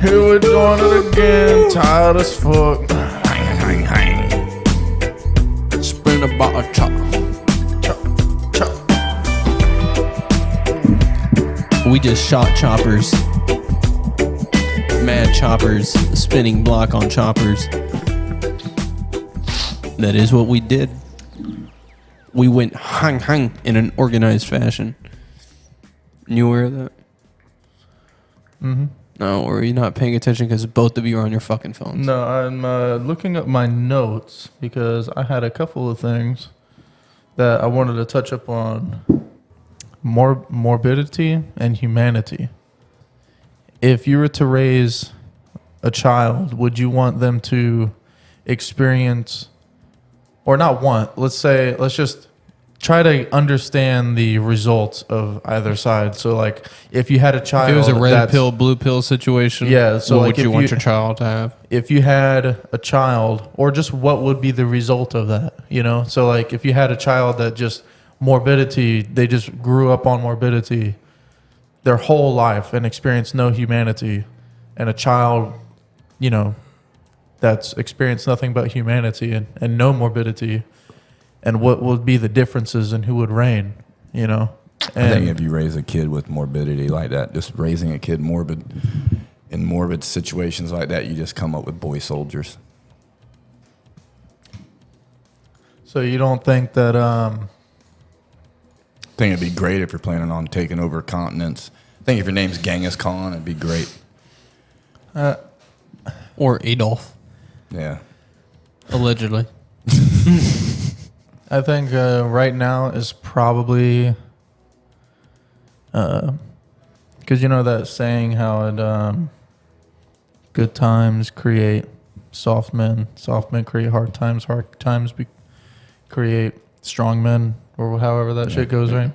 Here we doing it again, tired as fuck. Spin a bottle chop. We just shot choppers. Mad choppers. Spinning block on choppers. That is what we did. We went hang in an organized fashion. You aware of that? Mm-hmm. No, or are you not paying attention because both of you are on your fucking phones? No, I'm looking up my notes because I had a couple of things that I wanted to touch up on. Morbidity and humanity. If you were to raise a child, would you want them to experience, or not want, let's just try to understand the results of either side. So like if you had a child, if it was a red pill, blue pill situation, yeah, so what like would you want your child to have? If you had a child, or just what would be the result of that, you know? So like if you had a child that just morbidity, they just grew up on morbidity their whole life and experienced no humanity, and a child, you know, that's experienced nothing but humanity and no morbidity, and what would be the differences in who would reign, you know? And I think if you raise a kid with morbidity like that, just raising a kid in morbid situations like that, you just come up with boy soldiers. So you don't think that I think it'd be great if you're planning on taking over continents. I think if your name's Genghis Khan, it'd be great. Or Adolf, Yeah. allegedly. I think right now is probably because you know that saying how it good times create soft men create hard times create strong men, or however that shit goes, right?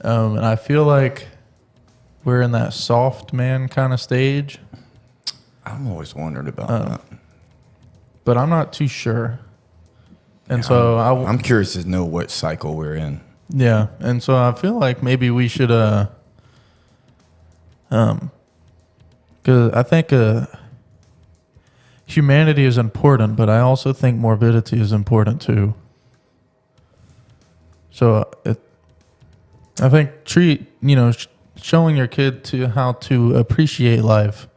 And I feel like we're in that soft man kind of stage. I'm always wondering about that. But I'm not too sure. And so I'm curious to know what cycle we're in. Yeah, and so I feel like maybe we should, because I think humanity is important, but I also think morbidity is important too. So I think showing your kid to how to appreciate life,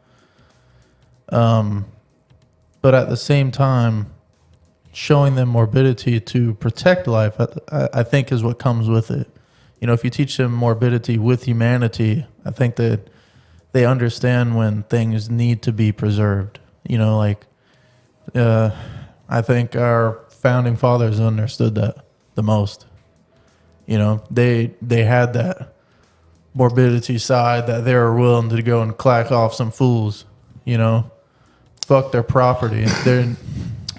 but at the same time, showing them morbidity to protect life, I think is what comes with it. You know, if you teach them morbidity with humanity, I think that they understand when things need to be preserved. You know, like I think our founding fathers understood that the most. You know, they had that morbidity side that they were willing to go and clack off some fools, you know, fuck their property.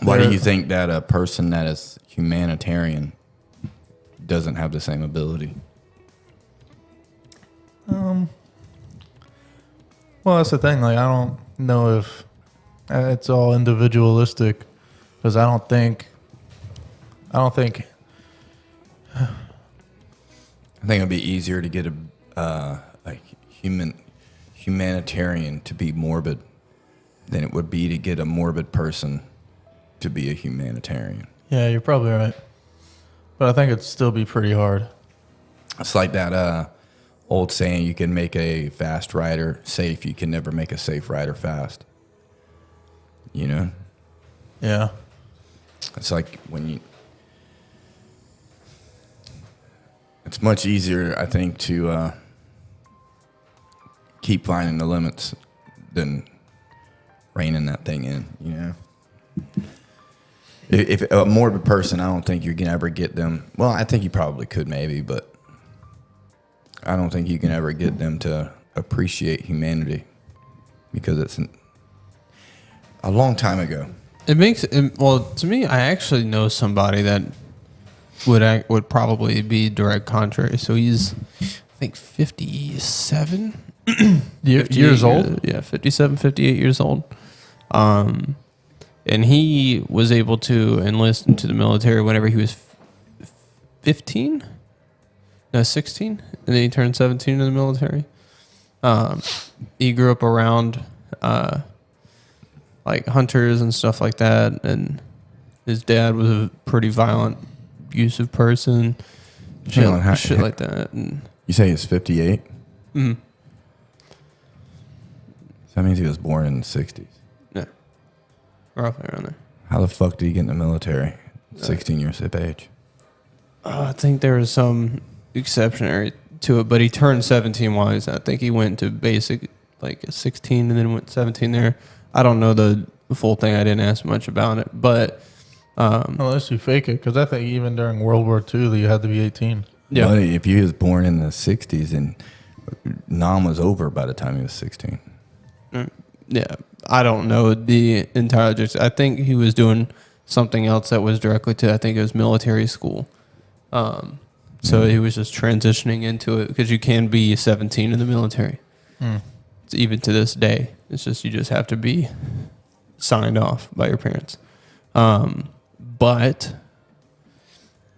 Why do you think that a person that is humanitarian doesn't have the same ability? Well, that's the thing. Like, I don't know if it's all individualistic, because I don't think it'd be easier to get a humanitarian to be morbid than it would be to get a morbid person to be a humanitarian. Yeah, you're probably right. But I think it'd still be pretty hard. It's like that old saying, you can make a fast rider safe, you can never make a safe rider fast. You know? Yeah. It's like it's much easier, I think, to keep finding the limits than reining that thing in, you know? If a morbid person, I don't think you can ever get them. Well, I think you probably could maybe, but I don't think you can ever get them to appreciate humanity, because it's a long time ago. Well, to me, I actually know somebody that would probably be direct contrary. So he's, I think, 57 years old. Yeah, 57, 58 years old. And he was able to enlist into the military whenever he was 15? No, 16? And then he turned 17 in the military. He grew up around like hunters and stuff like that. And his dad was a pretty violent, abusive person. Hang on, Shit like that. And You say he's 58? mhm. So that means he was born in the 60s. Yeah, roughly around there. How the fuck did he get in the military? 16 years of age. I think there was some exceptionary to it, but he turned 17 while he was. I think he went to basic like at 16 and then went 17 there. I don't know the full thing. I didn't ask much about it, but Unless you fake it, because I think even during World War II, you had to be 18. yeah, But if he was born in the 60s and Nam was over by the time he was 16. yeah. I don't know the entire. I think he was doing something else that was directly to. I think it was military school. So he was just transitioning into it because you can be 17 in the military. It's even to this day. It's just you just have to be signed off by your parents. But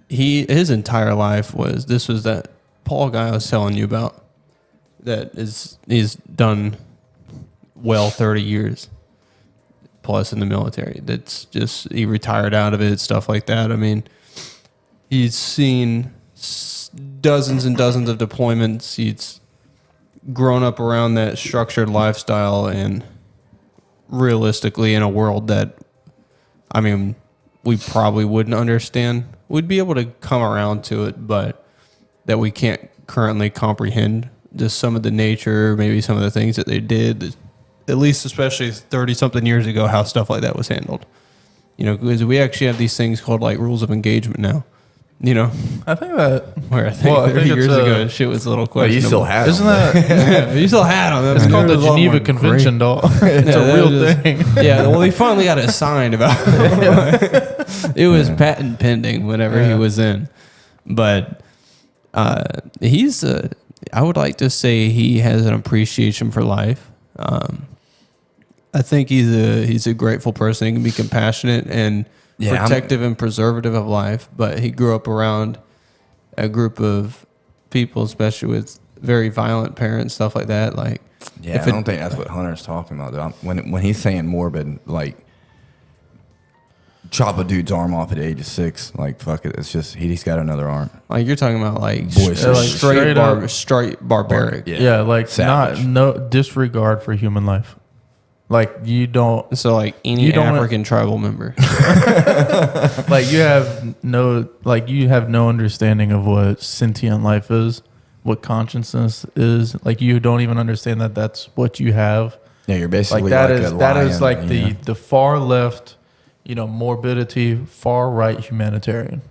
his entire life was that Paul guy I was telling you about he's done well 30 years plus in the military. That's just he retired out of it, stuff like that. I mean, he's seen dozens and dozens of deployments. He's grown up around that structured lifestyle and realistically in a world that, I mean, we probably wouldn't understand. We'd be able to come around to it, but that we can't currently comprehend just some of the nature, maybe some of the things that they did, at least especially 30-something years ago, how stuff like that was handled. You know, because we actually have these things called like rules of engagement now. You know, I think that. where I think Well, I 30 think years it's, ago, shit was a little But you questionable. still had Isn't him. that? Yeah, you still had them. It's called the It was a lot Geneva more Convention, dog. It's Yeah, a that real was- thing. Yeah, well, he finally got it signed about. It was patent pending whenever he Yeah. was in, but he's. I would like to say he has an appreciation for life. I think he's a grateful person. He can be compassionate and Yeah, protective and preservative of life. But he grew up around a group of people, especially with very violent parents, stuff like that. Like, Yeah, I don't think that's what Hunter's talking about. Though. When he's saying morbid, like chop a dude's arm off at the age of 6, like fuck it, it's just he's got another arm. like you're talking about like, Boys, like straight up- straight barbaric. Yeah, like Savage. no disregard for human life. Like you don't So like any You don't- African tribal member. like you have no understanding of what sentient life is, what consciousness is. Like you don't even understand that that's what you have. Yeah, you're basically Like that like is a that is lion, like you know? the far left, morbidity, far right humanitarian.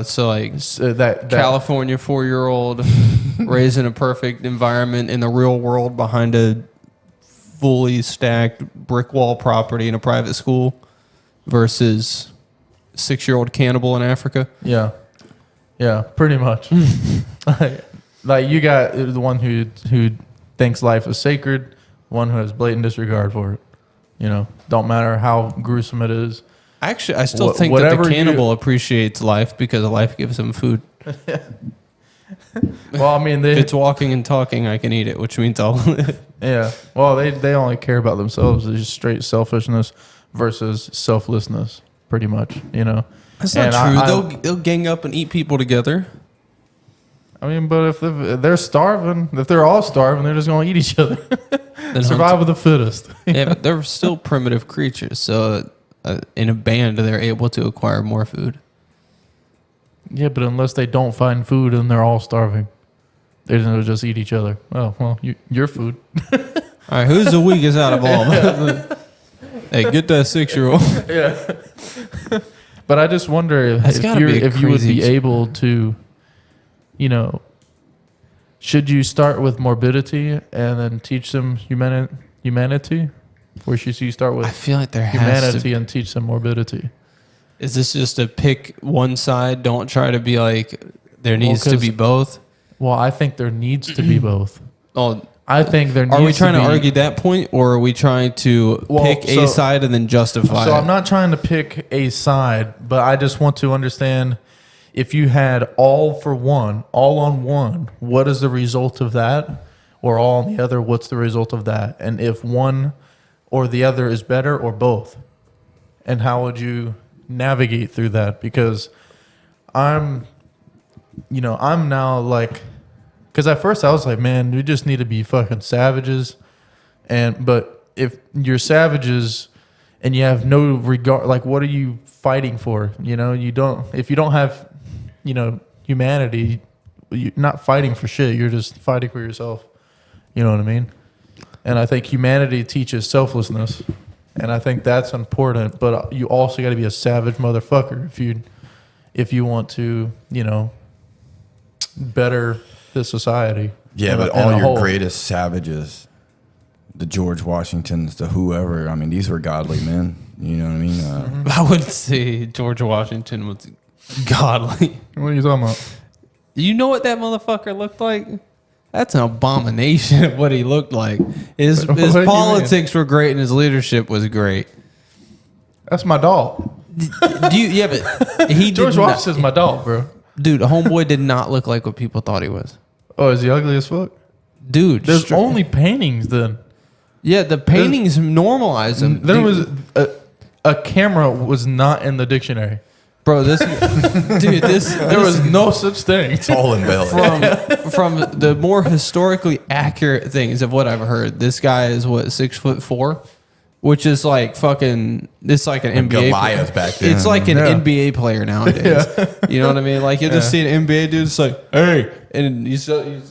So like That California 4-year-old raised in a perfect environment in the real world behind a fully stacked brick wall property in a private school versus 6-year-old cannibal in Africa. Yeah, pretty much. like you got the one who thinks life is sacred, one who has blatant disregard for it. Don't matter how gruesome it is. Actually, I still Wha- think that whatever the you- cannibal appreciates life because life gives him food. Well, I mean, If it's walking and talking, I can eat it, which means I'll live. yeah. Well, they only care about themselves. It's just straight selfishness versus selflessness, pretty much. That's And not true. They'll gang up and eat people together. I mean, but if they're starving, if they're all starving, they're just going to eat each other. Then Survival of the fittest. Yeah, but they're still primitive creatures. So in a band, they're able to acquire more food. Yeah, but unless they don't find food and they're all starving, they're going to just eat each other. Oh, well, your food. All right, who's the weakest out of all? Hey, get that 6-year-old. Yeah. But I just wonder That's gotta be a if you would crazy be able to, should you start with morbidity and then teach them humanity? Or should you start I with feel like there has humanity to. and teach them morbidity? Is this just a pick one side? Don't try to be like there needs to 'cause- be both. Well, I think there needs to be both. Oh, I think there needs are we trying to be, argue that point, or are we trying to Well, pick so- a side and then justify So it? I'm not trying to pick a side, but I just want to understand if you had all for one, all on one, what is the result of that? Or all on the other, what's the result of that? And if one or the other is better, or both? And how would you navigate through that? Because I'm now like, because at first I was like, man, we just need to be fucking savages. But if you're savages and you have no regard, like, what are you fighting for? You know, if you don't have, humanity, you're not fighting for shit. You're just fighting for yourself. You know what I mean? And I think humanity teaches selflessness. And I think that's important, but you also got to be a savage motherfucker if you want to, better the society. Yeah, but all your greatest savages, the George Washingtons, the whoever, I mean, these were godly men. You know what I mean? I wouldn't say George Washington was godly. What are you talking about? You know what that motherfucker looked like? That's an abomination of what he looked like. His politics were great and his leadership was great. That's my dog. But George Washington's my dog, bro. Dude, homeboy did not look like what people thought he was. Oh, is he ugly as fuck? Dude, there's only paintings then. Yeah, the paintings normalized him. There was a camera was not in the dictionary. Bro, there was no such thing. It's all embellished. From the more historically accurate things of what I've heard, this guy is 6'4", which is like fucking. It's like an NBA Goliath back then. It's like an NBA player nowadays. Yeah. You know what I mean? Like you just see an NBA dude. It's like, hey, and he's doing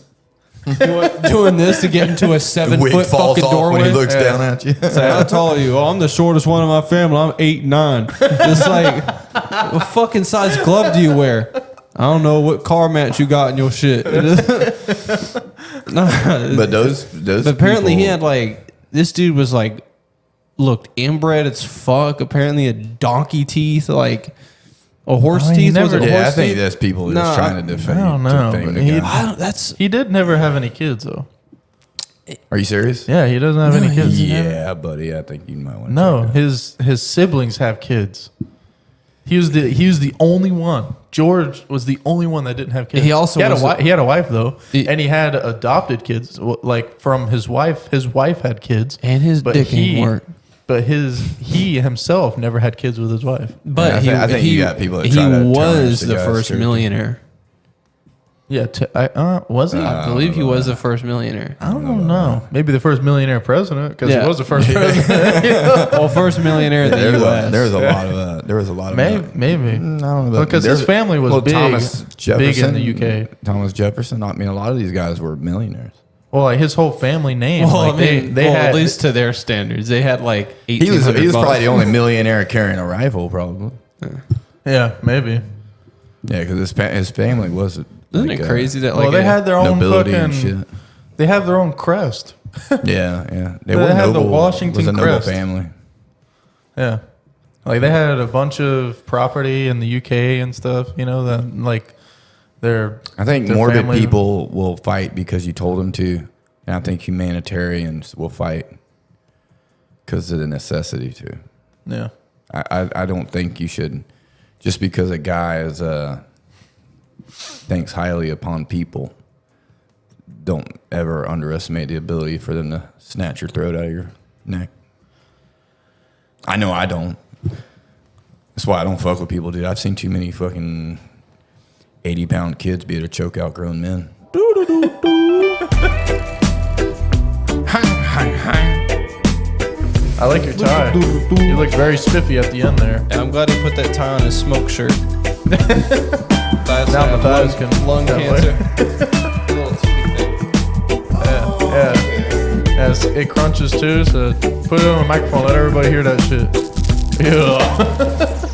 this to get into a 7-foot fucking doorway. When he looks down at you. It's like, how tall are you? Oh, I'm the shortest one in my family. I'm 8'9". It's like, what fucking size glove do you wear? I don't know what car mats you got in your shit. But those apparently people, he had like, this dude was like, looked inbred as fuck. Apparently had donkey teeth, like a horse teeth. Was it horse I think teeth? that's people just trying to defend. I don't know. He did never have any kids though. Are you serious? Yeah, he doesn't have any kids. Yeah, buddy. I think you might want to. No, his siblings have kids. He was the only one. George was the only one that didn't have kids. He also he had a wife though, and he had adopted kids like from his wife. His wife had kids, and his dick ain't work. But he himself never had kids with his wife. But I think you got people that try to was turn the first millionaire. Yeah, was he? I believe he was the first millionaire. I don't know. Maybe the first millionaire president because he was the first president. Well, first millionaire in the U.S. There was a lot of maybe. I don't know because his family was big, Thomas Jefferson, big in the UK. Thomas Jefferson. I mean, a lot of these guys were millionaires. Well, like his whole family name. Well, like they had, at least to their standards, they had like 1,800 He was probably the only millionaire carrying a rifle, probably. Yeah, maybe. Yeah, because his family was. Isn't it crazy that they had their own nobility fucking and shit. They have their own crest. Yeah. They had the Washington was a noble crest. family. Yeah, like they had a bunch of property in the UK and stuff. You know that like. I think morbid people will fight because you told them to, and I think humanitarians will fight because of the necessity to. Yeah, I don't think you should, just because a guy is thinks highly upon people. Don't ever underestimate the ability for them to snatch your throat out of your neck. I know I don't. That's why I don't fuck with people, dude. I've seen too many fucking 80-pound kids be able to choke out grown men. I like your tie. You look very spiffy at the end there. And I'm glad he put that tie on his smoke shirt. Now the thighs can lung cancer. Little teeny thing. Yeah, it crunches too. So put it on a microphone. Let everybody hear that shit. Yeah.